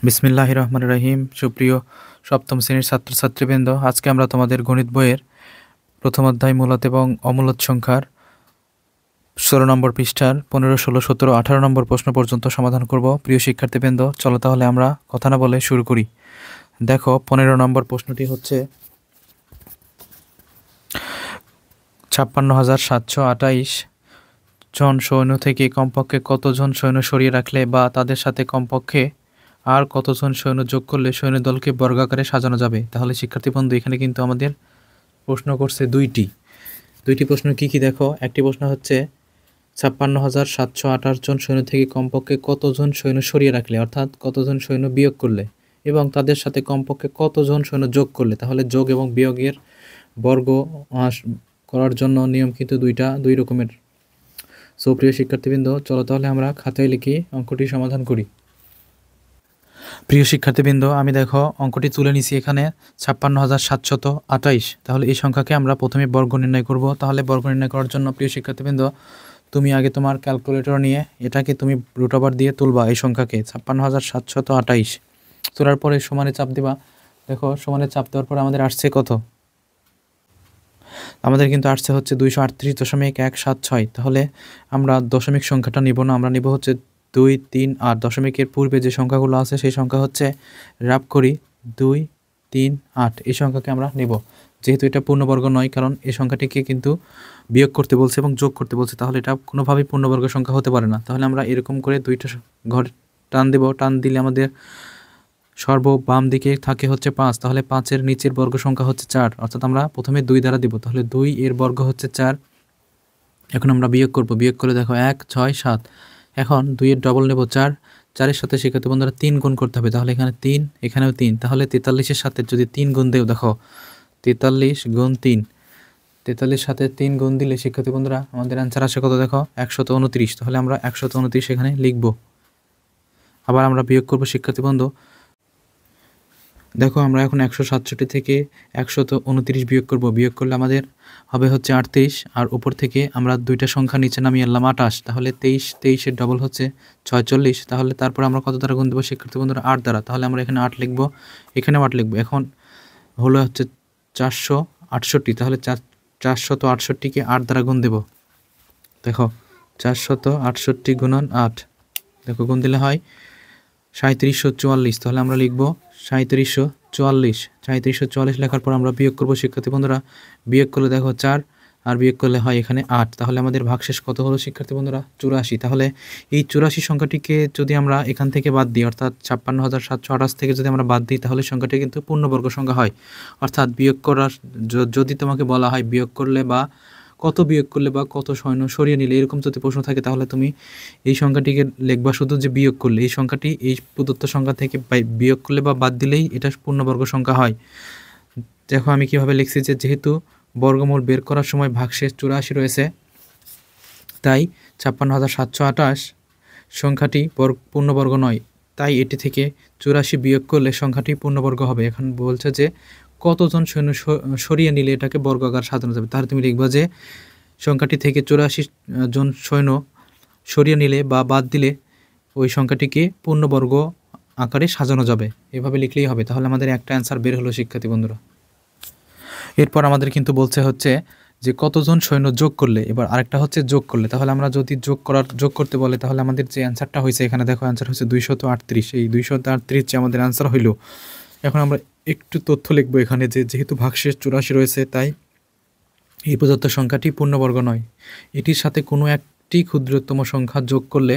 বিসমিল্লাহির রহমানির রহিম। সুপ্রিয় সপ্তম শ্রেণীর ছাত্রছাত্রীবৃন্দ, আজকে আমরা তোমাদের গণিত বইয়ের প্রথম অধ্যায় মূলত এবং অমূলত সংখ্যার 16 নম্বর পৃষ্ঠার 15, 16, 17, 18 নম্বর প্রশ্ন পর্যন্ত সমাধান করব। প্রিয় শিক্ষার্থীবৃন্দ, চলো তাহলে আমরা কথা না বলে শুরু করি। দেখো, 15 নম্বর প্রশ্নটি হচ্ছে 56,728 জন সৈন্য থেকে কমপক্ষে কতজন সৈন্য সরিয়ে রাখলে বা তাদের সাথে কমপক্ষে আর কতজন সৈন্য যোগ করলে সৈন্যদলকে বর্গাকারে সাজানো যাবে। তাহলে শিক্ষার্থী বন্ধু, এখানে কিন্তু আমাদের প্রশ্ন করছে দুইটি প্রশ্ন কি কি দেখো। একটি প্রশ্ন হচ্ছে 56,728 জন সৈন্য থেকে কমপক্ষে কতজন সৈন্য সরিয়ে রাখলে, অর্থাৎ কতজন সৈন্য বিয়োগ করলে, এবং তাদের সাথে কমপক্ষে কতজন সৈন্য যোগ করলে। তাহলে যোগ এবং বিয়োগের বর্গ করার জন্য নিয়ম কিন্তু দুই রকমের। সো প্রিয় শিক্ষার্থীবৃন্দ, চলো তাহলে আমরা খাতায় লিখি অঙ্কটি সমাধান করি। প্রিয় শিক্ষার্থীবৃন্দ, আমি দেখো অঙ্কটি তুলে নিছি এখানে 56,728। তাহলে এই সংখ্যাকে আমরা প্রথমে বর্গ নির্ণয় করব। তাহলে বর্গ নির্ণয় করার জন্য প্রিয় শিক্ষার্থীবৃন্দ, তুমি আগে তোমার ক্যালকুলেটর নিয়ে এটাকে তুমি রুট ওভার দিয়ে তুলবা। এই সংখ্যাকে 56,728 তোলার পরে সমানে চাপ দিবা। দেখো, সমানে চাপ দেওয়ার পর আমাদের আসছে কত? আমাদের কিন্তু আসছে হচ্ছে 238.176। তাহলে আমরা দশমিক সংখ্যাটা নিব না, আমরা নিব হচ্ছে 2, 3, 8। দশমিকের পূর্বে যে সংখ্যাগুলো আছে সেই সংখ্যা হচ্ছে রাব করি 2, 3, 8। এই সংখ্যাকে আমরা নেব, যেহেতু এটা পূর্ণবর্গ নয়, কারণ এই সংখ্যাটিকে কিন্তু বিয়োগ করতে বলছে এবং যোগ করতে বলছে। তাহলে এটা কোনোভাবেই পূর্ণবর্গ সংখ্যা হতে পারে না। তাহলে আমরা এরকম করে দুইটা ঘর টান দেব। টান দিলে আমাদের সর্ব বাম দিকে থাকে হচ্ছে 5। তাহলে 5-এর নিচের বর্গ সংখ্যা হচ্ছে 4, অর্থাৎ আমরা প্রথমে 2 দ্বারা দিব। তাহলে 2 এর বর্গ হচ্ছে 4। এখন আমরা বিয়োগ করব। বিয়োগ করে দেখো 1, 6, 7। এখন 2 এর ডবল নেব 4। 4-এর সাথে শিক্ষার্থী বন্ধুরা 3 গুণ করতে হবে। তাহলে এখানে 3, এখানেও 3। তাহলে 43-এর সাথে যদি 3 গুণ দেও, দেখো 43 গুণ 3, 43 সাথে 3 গুণ দিলে শিক্ষার্থী বন্ধুরা আমাদের অ্যান্সার আসে কত? দেখো 129। তাহলে আমরা 129 এখানে লিখব। আবার আমরা বিয়োগ করব শিক্ষার্থী বন্ধু। দেখো, আমরা এখন 167 থেকে 129 বিয়োগ করব। বিয়োগ করলে আমাদের হবে হচ্ছে 38, আর উপর থেকে আমরা দুইটা সংখ্যা নিচে নামিয়ে আনলাম 28। তাহলে 23-এর ডবল হচ্ছে 46। তাহলে তারপর আমরা কত দ্বারা গুণ দেবো শিক্ষার্থী বন্ধুরা? 8 দ্বারা। তাহলে আমরা এখানে 8 লিখব, এখানেও 8 লিখব। এখন হলো হচ্ছে 468। তাহলে 468কে 8 দ্বারা গুণ দেব। দেখো 468 গুণন 8, দেখো গুণ দিলে হয় 3744। তাহলে আমরা লিখব 3744। 3744 লেখার পর আমরা বিয়োগ করব শিক্ষার্থী বন্ধুরা। বিয়োগ করলে দেখো 4, আর বিয়োগ করলে হয় এখানে 8। তাহলে আমাদের ভাগশেষ কত হলো শিক্ষার্থী বন্ধুরা? 84। তাহলে এই 84 সংখ্যাটিকে যদি আমরা এখান থেকে বাদ দিই, অর্থাৎ 56,728 থেকে যদি আমরা বাদ দিই, তাহলে সংখ্যাটি কিন্তু পূর্ণবর্গ সংখ্যা হয়। অর্থাৎ বিয়োগ করার যদি তোমাকে বলা হয় বিয়োগ করলে বা কত বিয়োগ করলে বা কত সৈন্য সরিয়ে নিলে, এরকম যদি প্রশ্ন থাকে, তাহলে তুমি এই সংখ্যাটিকে লিখবা শুধু যে বিয়োগ করলে। এই সংখ্যাটি এই প্রদত্ত সংখ্যা থেকে বিয়োগ করলে বা বাদ দিলেই এটা পূর্ণবর্গ সংখ্যা হয়। দেখো আমি কিভাবে লিখছি, যে যেহেতু বর্গমূল বের করার সময় ভাগশেষ 84 রয়েছে, তাই 56,728 সংখ্যাটি পূর্ণবর্গ নয়। তাই এটি থেকে 84 বিয়োগ করলে সংখ্যাটি পূর্ণবর্গ হবে। এখন বলছে যে কতজন সৈন্য সরিয়ে নিলে এটাকে বর্গাকার সাজানো যাবে। তাহলে তুমি লিখবা যে সংখ্যাটি থেকে 84 জন সৈন্য সরিয়ে নিলে বা বাদ দিলে ওই সংখ্যাটিকে পূর্ণবর্গ আকারে সাজানো যাবে। এভাবে লিখলেই হবে। তাহলে আমাদের একটা অ্যান্সার বের হলো শিক্ষার্থী বন্ধুরা। এরপর আমাদের কিন্তু বলছে হচ্ছে যে কতজন সৈন্য যোগ করলে। এবার আরেকটা হচ্ছে যোগ করলে। তাহলে আমরা যদি যোগ করতে বলে, তাহলে আমাদের যে অ্যান্সারটা হয়েছে এখানে দেখো, অ্যান্সার হচ্ছে 238। এই 238 যে আমাদের অ্যান্সার হইল। এখন আমরা একটু তথ্য লিখবো এখানে, যে যেহেতু ভাগশেষ 84 রয়েছে, তাই এই প্রদত্ত সংখ্যাটি পূর্ণবর্গ নয়। এটির সাথে কোনো একটি ক্ষুদ্রতম সংখ্যা যোগ করলে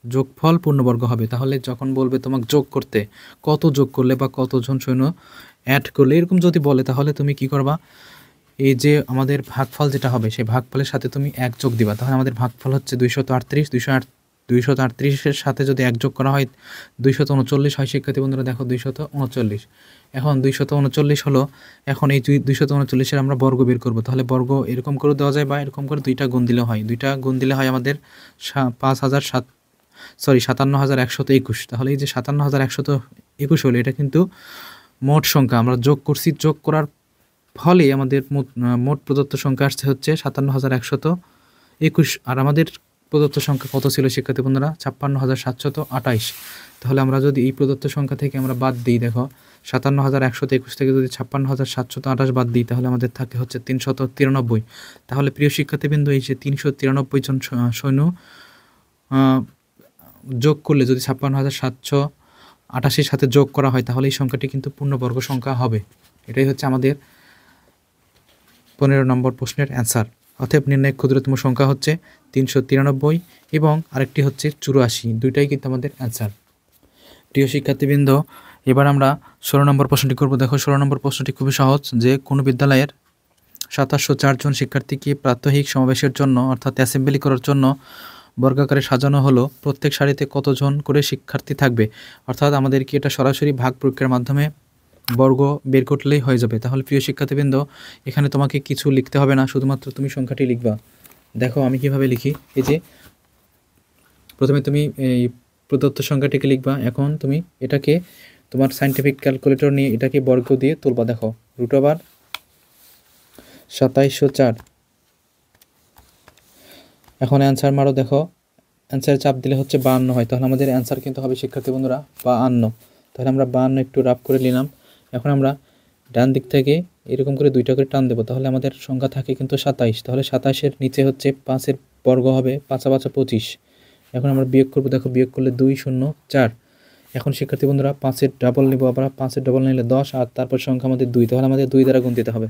যোগফল পূর্ণবর্গ হবে। তাহলে যখন বলবে তোমাকে যোগ করতে, কত যোগ করলে বা কতজন সৈন্য অ্যাড করলে, এরকম যদি বলে, তাহলে তুমি কি করবা? এই যে আমাদের ভাগফল যেটা হবে, সেই ভাগফলের সাথে তুমি 1 যোগ দিবা। তাহলে আমাদের ভাগফল হচ্ছে 238। 238-এর সাথে যদি 1 যোগ করা হয় 239 হয় শিক্ষার্থী বন্ধুরা। দেখো 239। এখন 239 হলো। এখন এই 239-এর আমরা বর্গ বের করব। তাহলে বর্গ এরকম করে দেওয়া যায় বা এরকম করে 2টা গুণ দিলে হয়। 2টা গুণ দিলে হয় আমাদের 57,121। তাহলে এই যে 57,121 হলো, এটা কিন্তু মোট সংখ্যা আমরা যোগ করছি। যোগ করার ফলে আমাদের মোট প্রদত্ত সংখ্যা আসছে হচ্ছে 57,121। আর আমাদের প্রদত্ত সংখ্যা কত ছিল শিক্ষার্থী বন্ধুরা? ৫৬,৭২৮। তাহলে আমরা যদি এই প্রদত্ত সংখ্যা থেকে আমরা বাদ দিই, দেখো ৫৭,১২১ থেকে যদি ৫৬,৭২৮ বাদ দিই তাহলে আমাদের থাকে হচ্ছে ৩৯৩। তাহলে প্রিয় শিক্ষার্থীবৃন্দ, এই যে ৩৯৩ জন সৈন্য যোগ করলে যদি ৫৬,৭৮৮-র সাথে যোগ করা হয় তাহলে এই সংখ্যাটি কিন্তু পূর্ণবর্গ সংখ্যা হবে। এটাই হচ্ছে আমাদের ১৫ নম্বর প্রশ্নের অ্যান্সার। অতএব নির্ণায়ক ক্ষুদ্রতম সংখ্যা হচ্ছে ৩৯৩ এবং আরেকটি হচ্ছে ৮৪। দুইটাই কিন্তু আমাদের অ্যান্সার। প্রিয় শিক্ষার্থীবৃন্দ, এবার আমরা ১৬ নম্বর প্রশ্নটি করব। দেখো ১৬ নম্বর প্রশ্নটি খুবই সহজ, যে কোনো বিদ্যালয়ের ২৭০৪ জন শিক্ষার্থীকে প্রাত্যহিক সমাবেশের জন্য অর্থাৎ অ্যাসেম্বলি করার জন্য বর্গাকারে সাজানো হলো। প্রত্যেক সারিতে কতজন করে শিক্ষার্থী থাকবে? অর্থাৎ আমাদেরকে এটা সরাসরি ভাগ প্রক্রিয়ার মাধ্যমে বর্গ বের করলেই হয়ে যাবে। তাহলে প্রিয় শিক্ষার্থীবৃন্দ, এখানে তোমাকে কিছু লিখতে হবে না, শুধুমাত্র তুমি সংখ্যাটি লিখবা। দেখো আমি কিভাবে লিখি। এই যে প্রথমে তুমি এই প্রদত্ত সংখ্যাটিকে লিখবা। এখন তুমি এটাকে তোমার সায়েন্টিফিক ক্যালকুলেটর নিয়ে এটাকে বর্গ দিয়ে তুলবা। দেখো √২৭০৪। এখন অ্যান্সার মারো। দেখো অ্যান্সারে চাপ দিলে হচ্ছে ৫২ হয়। তাহলে আমাদের অ্যান্সার কিন্তু হবে শিক্ষার্থী বন্ধুরা ৫২। তাহলে আমরা ৫২ একটু রাফ করে নিলাম। এখন আমরা ডান দিক থেকে এরকম করে দুইটা করে টান দেবো, তাহলে আমাদের সংখ্যা থাকে কিন্তু ২৭। তাহলে ২৭-এর নিচে হচ্ছে ৫-এর বর্গ হবে, ৫-৫ ২৫। এখন আমরা বিয়োগ করবো। দেখো বিয়োগ করলে ২০৪। এখন শিক্ষার্থী বন্ধুরা ৫-এর ডাবল নেবো, আবার 5-এর ডাবল নিলে 10, আর তারপর সংখ্যা আমাদের ২। তাহলে আমাদের ২ দ্বারা গুণ দিতে হবে।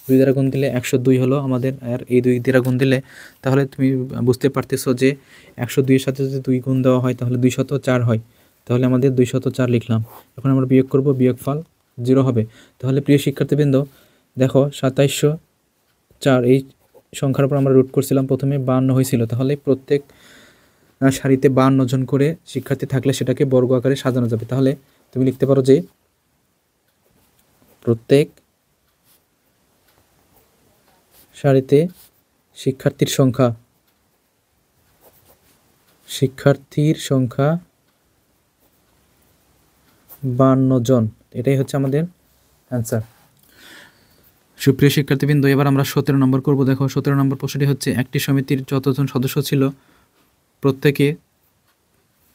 ২ দ্বারা গুণ দিলে ১০২ হলো আমাদের। আর এই ২ দ্বারা গুণ দিলে তাহলে তুমি বুঝতে পারতেছো যে ১০২-এর সাথে যদি ২ গুণ দেওয়া হয় তাহলে ২০৪ হয়। তাহলে আমাদের ২০৪ লিখলাম। এখন আমরা বিয়োগ করব, বিয়োগফল 0 হবে। তাহলে প্রিয় শিক্ষার্থীবৃন্দ, দেখো ২৭০৪ এই সংখ্যার উপর আমরা রুট করছিলাম, প্রথমে ৫২ হয়েছিল। তাহলে প্রত্যেক সারিতে ৫২ জন করে শিক্ষার্থী থাকলে সেটাকে বর্গ আকারে সাজানো যাবে। তাহলে তুমি লিখতে পারো যে প্রত্যেক সারিতে শিক্ষার্থীর সংখ্যা ৫২ জন। এটাই হচ্ছে আমাদের অ্যান্সার। সুপ্রিয় শিক্ষার্থীবৃন্দ, এবার আমরা ১৭ নম্বর করব। দেখো ১৭ নম্বর প্রশ্নটি হচ্ছে, একটি সমিতির যতজন সদস্য ছিল প্রত্যেকে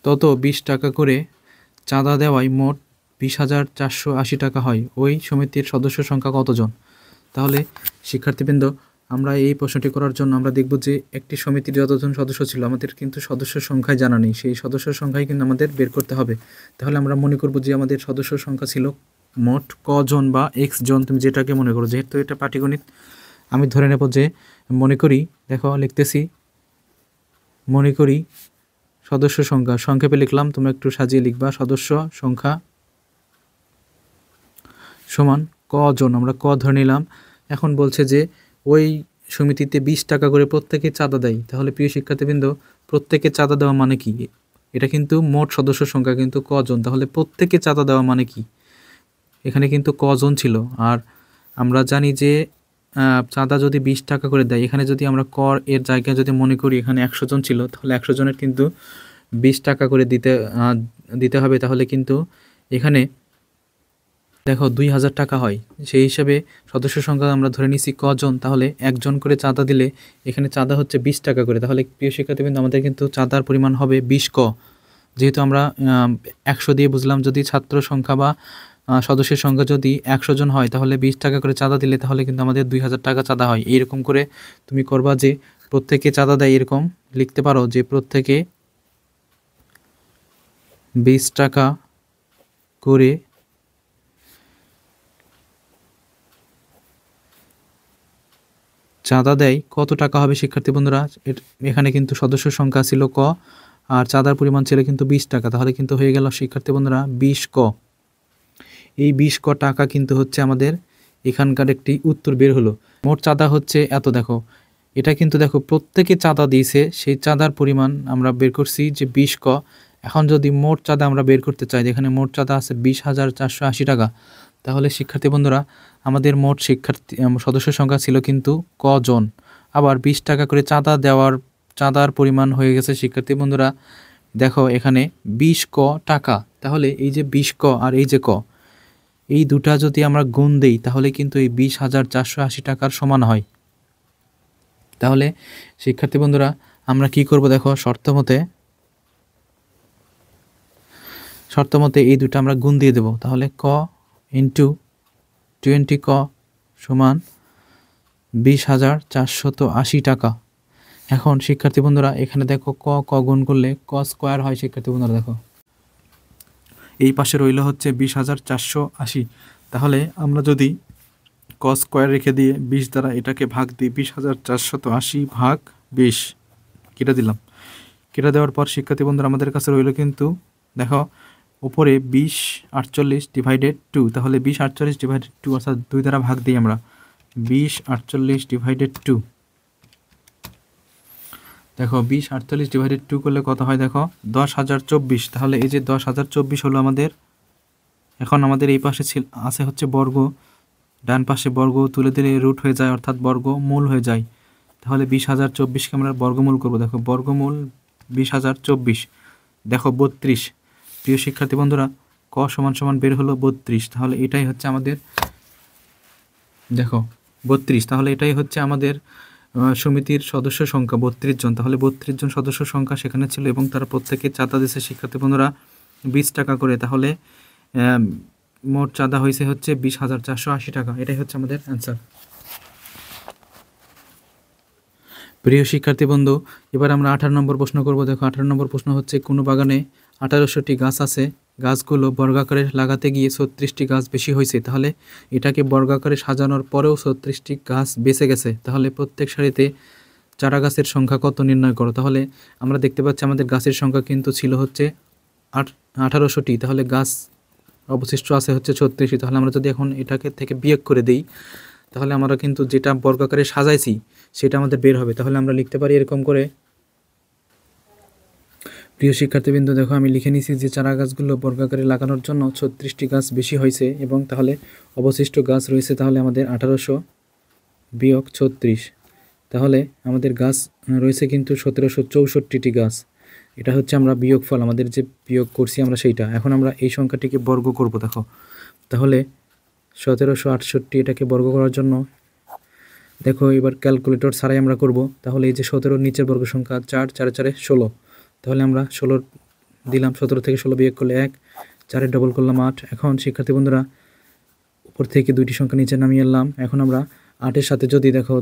তত ২০ টাকা করে চাঁদা দেওয়ায় মোট ২০,৪৮০ টাকা হয়। ওই সমিতির সদস্য সংখ্যা কতজন? তাহলে শিক্ষার্থীবৃন্দ, আমরা এই প্রশ্নটি করার জন্য আমরা দেখব যে একটি সমিতির যতজন সদস্য ছিল, আমাদের কিন্তু সদস্য সংখ্যায় জানা নেই, সেই সদস্য সংখ্যায় কিন্তু আমাদের বের করতে হবে। তাহলে আমরা মনে করব যে আমাদের সদস্য সংখ্যা ছিল মোট কজন বা এক্স জন, তুমি যেটাকে মনে করো। যেহেতু এটা পাটিগণিত, আমি ধরে নেব যে মনে করি। দেখো লিখতেছি, মনে করি সদস্য সংখ্যা, সংক্ষেপে লিখলাম, তোমরা একটু সাজিয়ে লিখবা। সদস্য সংখ্যা সমান কজন, আমরা ক ধরে নিলাম। এখন বলছে যে ওই সমিতিতে ২০ টাকা করে প্রত্যেকে চাঁদা দেয়। তাহলে প্রিয় শিক্ষার্থীবৃন্দ, প্রত্যেকে চাঁদা দেওয়া মানে কি? এটা কিন্তু মোট সদস্য সংখ্যা কিন্তু কজন, তাহলে প্রত্যেকে চাঁদা দেওয়া মানে কি? এখানে কিন্তু কজন ছিল। আর আমরা জানি যে চাঁদা যদি ২০ টাকা করে দেয়, এখানে যদি আমরা কর এর জায়গায় যদি মনে করি এখানে ১০০ জন ছিল, তাহলে ১০০ জনের কিন্তু ২০ টাকা করে দিতে হবে। তাহলে কিন্তু এখানে দেখো ২০০০ টাকা হয়। সেই হিসাবে সদস্য সংখ্যা আমরা ধরে নিচ্ছি কজন, তাহলে একজন করে চাঁদা দিলে এখানে চাঁদা হচ্ছে ২০ টাকা করে। তাহলে প্রিয় শিক্ষার্থীবৃন্দ, আমাদের কিন্তু চাঁদার পরিমাণ হবে ২০ ক। যেহেতু আমরা ১০০ দিয়ে বুঝলাম, যদি ছাত্র সংখ্যা বা সদস্যের সংখ্যা যদি ১০০ জন হয় তাহলে ২০ টাকা করে চাঁদা দিলে তাহলে কিন্তু আমাদের ২০০০ টাকা চাঁদা হয়। এইরকম করে তুমি করবা যে প্রত্যেকে চাঁদা দেয়, এরকম লিখতে পারো যে প্রত্যেকে ২০ টাকা করে চাঁদা দেয়। কত টাকা হবে শিক্ষার্থী বন্ধুরা? এখানে কিন্তু সদস্য সংখ্যা ছিল ক আর চাঁদার পরিমাণ ছিল কিন্তু ২০ টাকা। তাহলে কিন্তু হয়ে গেল শিক্ষার্থী বন্ধুরা ২০ ক। এই ২০ ক টাকা কিন্তু হচ্ছে আমাদের এখানকার একটি উত্তর বের হলো। মোট চাঁদা হচ্ছে এত। দেখো এটা কিন্তু দেখো প্রত্যেকে চাঁদা দিয়েছে, সেই চাঁদার পরিমাণ আমরা বের করছি যে ২০ ক। এখন যদি মোট চাঁদা আমরা বের করতে চাই, এখানে মোট চাঁদা আছে ২০,৪৮০ টাকা। তাহলে শিক্ষার্থী বন্ধুরা, আমাদের মোট সদস্য সংখ্যা ছিল কিন্তু কজন। আবার ২০ টাকা করে চাঁদার পরিমাণ হয়ে গেছে শিক্ষার্থী বন্ধুরা। দেখো এখানে ২০ ক টাকা। তাহলে এই যে ২০ ক আর এই যে ক, এই দুটা যদি আমরা গুণ দেই তাহলে কিন্তু এই ২০,৪৮০ টাকার সমান হয়। তাহলে শিক্ষার্থী বন্ধুরা, আমরা কি করব দেখো, শর্ত মতে এই দুটো আমরা গুণ দিয়ে দেব। তাহলে ক ইন্টু 20 ক সমান 20,480 টাকা। এখন শিক্ষার্থী বন্ধুরা এখানে দেখো ক গুণ করলে ক স্কোয়ার হয়। শিক্ষার্থী বন্ধুরা দেখো এই পাশে রইল হচ্ছে 20,480। তাহলে আমরা যদি ক স্কোয়ার রেখে দিয়ে 20 দ্বারা এটাকে ভাগ দিই, 20,480 ভাগ 20 কেটে দিলাম। কেটে দেওয়ার পর শিক্ষার্থী বন্ধুরা আমাদের কাছে রইল কিন্তু দেখো উপরে 20,48 ডিভাইডেড 2। তাহলে 20,48 ডিভাইডেড 2 অর্থাৎ 2 দ্বারা ভাগ দিই আমরা, 20,48 ডিভাইডেড 2। দেখো 20,48 ডিভাইডেড 2 করলে কত হয় দেখো 10,024। তাহলে এই যে 10,024 হলো আমাদের। এখন আমাদের এই পাশে আছে হচ্ছে বর্গ, ডান পাশে বর্গ তুলে দিলে রুট হয়ে যায় অর্থাৎ বর্গমূল হয়ে যায়। তাহলে 20,024কে আমরা বর্গমূল করব। দেখো বর্গমূল 20,024 দেখো 32। প্রিয় শিক্ষার্থী বন্ধুরা ক সমান সমান বের হলো 32। তাহলে এটাই হচ্ছে আমাদের দেখো 32। তাহলে এটাই হচ্ছে আমাদের সমিতির সদস্য সংখ্যা 32 জন। তাহলে 32 জন সদস্য সংখ্যা সেখানে ছিল এবং তারা প্রত্যেকে চাঁদা দিয়েছে শিক্ষার্থী বন্ধুরা 20 টাকা করে। তাহলে মোট চাঁদা হয়েছে হচ্ছে 20,480 টাকা। এটাই হচ্ছে আমাদের অ্যান্সার। প্রিয় শিক্ষার্থী বন্ধু এবার আমরা 18 নম্বর প্রশ্ন করব। দেখো 18 নম্বর প্রশ্ন হচ্ছে কোনো বাগানে 1800টি গাছ আছে, গাছগুলো বর্গাকারে লাগাতে গিয়ে 36টি গাছ বেশি হয়েছে। তাহলে এটাকে বর্গাকারে সাজানোর পরেও 36টি গাছ বেঁচে গেছে। তাহলে প্রত্যেক সারিতে চারা গাছের সংখ্যা কত নির্ণয় করো। তাহলে আমরা দেখতে পাচ্ছি আমাদের গাছের সংখ্যা কিন্তু ছিল হচ্ছে 1800টি। তাহলে গাছ অবশিষ্ট আছে হচ্ছে 36টি। তাহলে আমরা যদি এখন এটাকে থেকে বিয়োগ করে দিই তাহলে আমরা কিন্তু যেটা বর্গাকারে সাজাইছি সেটা আমাদের বের হবে। তাহলে আমরা লিখতে পারি এরকম করে। প্রিয় শিক্ষার্থীবৃন্দ দেখো আমি লিখে নিয়েছি যে চারা গাছগুলো বর্গাকারে লাগানোর জন্য 36টি গাছ বেশি হয়েছে এবং তাহলে অবশিষ্ট গাছ রয়েছে তাহলে আমাদের 1800 বিয়োগ 36। তাহলে আমাদের গাছ রয়েছে কিন্তু 1764টি গাছ। এটা হচ্ছে আমরা বিয়োগ ফল, আমাদের যে বিয়োগ করছি আমরা সেইটা। এখন আমরা এই সংখ্যাটিকে বর্গ করব। দেখো তাহলে 1768 এটাকে বর্গ করার জন্য দেখো এবার ক্যালকুলেটর ছাড়াই আমরা করব। তাহলে এই যে 17 নিচের বর্গ সংখ্যা 4 4 4 16। তাহলে আমরা 16 দিলাম, 17 থেকে 16 বিয়োগ করলে 1, 4 ডবল করলাম 8। এখন শিক্ষার্থী বন্ধুরা উপর থেকে দুইটি সংখ্যা নিচে নামিয়ে আনলাম। এখন আমরা 8-এর সাথে যদি দেখো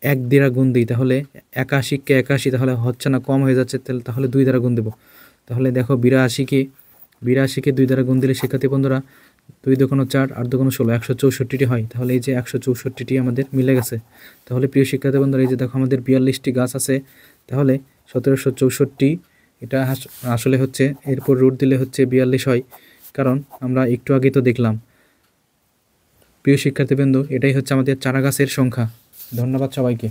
1 দ্বারা গুণ দিই তাহলে 81কে 81, তাহলে হচ্ছে না, কম হয়ে যাচ্ছে। তাহলে 2 দ্বারা গুণ দেবো। তাহলে দেখো 82কে 2 দ্বারা গুণ দিলে শিক্ষার্থী বন্ধুরা 2 দুগুণ 4, 8 দুগুণ 16, 164টি হয়। তাহলে এই যে 164টি আমাদের মিলে গেছে। তাহলে প্রিয় শিক্ষার্থী বন্ধুরা এই যে দেখো আমাদের 42টি গাছ আছে। তাহলে 1764 এটা আসলে হচ্ছে এরপর রুট দিলে হচ্ছে 42 হয়, কারণ আমরা একটু আগেই তো দেখলাম। প্রিয় শিক্ষার্থীবৃন্দ এটাই হচ্ছে আমাদের চারা গাছের সংখ্যা। ধন্যবাদ সবাইকে।